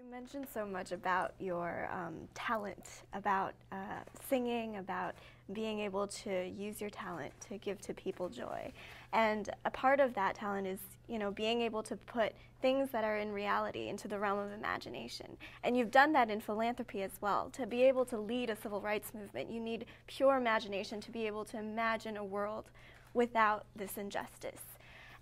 You mentioned so much about your talent, about singing, about being able to use your talent to give to people joy. And a part of that talent is, you know, being able to put things that are in reality into the realm of imagination. And you've done that in philanthropy as well. To be able to lead a civil rights movement, you need pure imagination to be able to imagine a world without this injustice.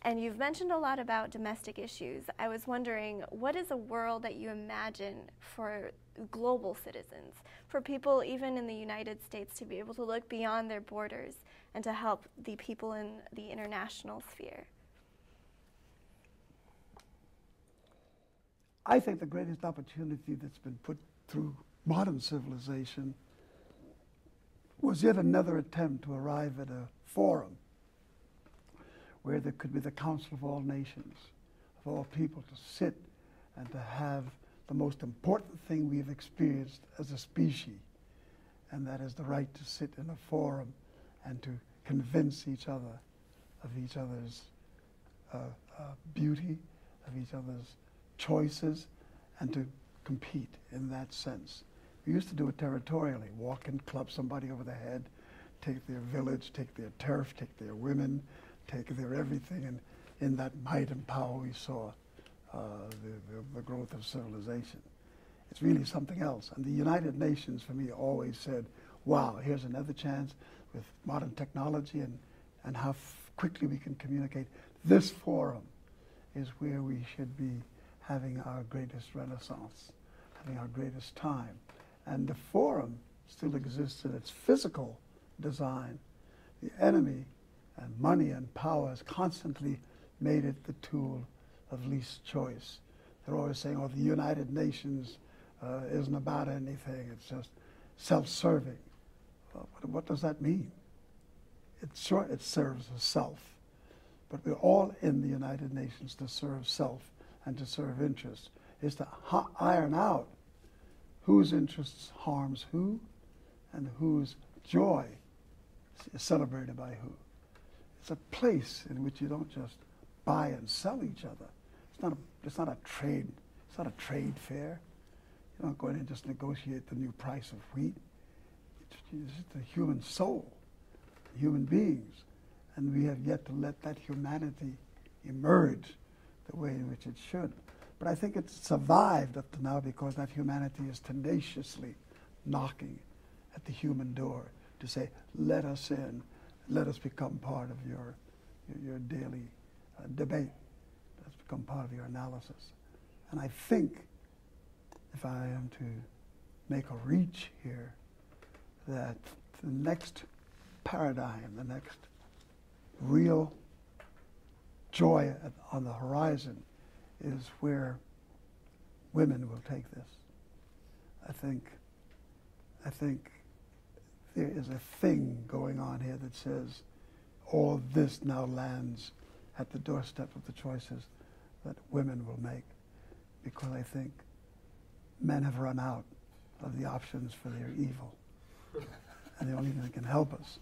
And you've mentioned a lot about domestic issues. I was wondering, what is a world that you imagine for global citizens, for people even in the United States to be able to look beyond their borders and to help the people in the international sphere? I think the greatest opportunity that's been put through modern civilization was yet another attempt to arrive at a forum where there could be the Council of all nations, of all people, to sit and to have the most important thing we've experienced as a species, and that is the right to sit in a forum and to convince each other of each other's beauty, of each other's choices, and to compete in that sense. We used to do it territorially, walk and club somebody over the head, take their village, take their turf, take their women, take their everything, and in that might and power we saw the growth of civilization. It's really something else. And the United Nations, for me, always said, wow, here's another chance with modern technology and how quickly we can communicate. This forum is where we should be having our greatest renaissance, having our greatest time. And the forum still exists in its physical design. The enemy and money and power has constantly made it the tool of least choice. They're always saying, oh, the United Nations isn't about anything, it's just self-serving. Well, what does that mean? It serves a self, but we're all in the United Nations to serve self and to serve interests. Is to iron out whose interests harms who and whose joy is celebrated by who. It's a place in which you don't just buy and sell each other. It's not a trade. It's not a trade fair. You don't go in and just negotiate the new price of wheat. It's the human soul, human beings, and we have yet to let that humanity emerge the way in which it should. But I think it's survived up to now because that humanity is tenaciously knocking at the human door to say, let us in. Let us become part of your daily debate. Let's become part of your analysis. And I think, if I am to make a reach here, that the next paradigm, the next real joy on the horizon is where women will take this. I think there is a thing going on here that says all this now lands at the doorstep of the choices that women will make, because I think men have run out of the options for their evil. And the only thing that can help us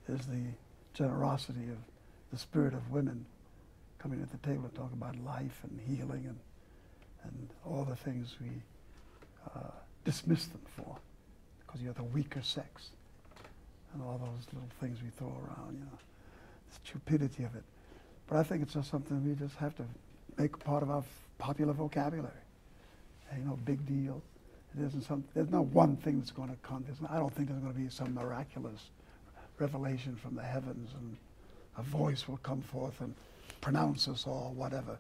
is the generosity of the spirit of women coming at the table to talk about life and healing and all the things we dismiss them for, because you're the weaker sex. And all those little things we throw around, you know, the stupidity of it. But I think it's just something we just have to make part of our popular vocabulary. Ain't no big deal. It isn't there's no one thing that's going to come. I don't think there's going to be some miraculous revelation from the heavens and a voice will come forth and pronounce us all whatever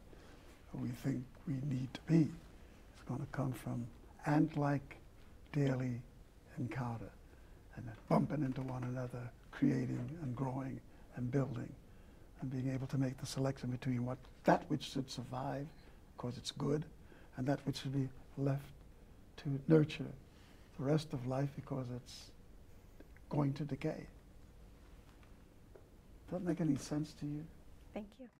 we think we need to be. It's going to come from ant-like daily encounter, and bumping into one another, creating and growing and building, and being able to make the selection between that which should survive because it's good, and that which should be left to nurture the rest of life because it's going to decay. Does that make any sense to you? Thank you.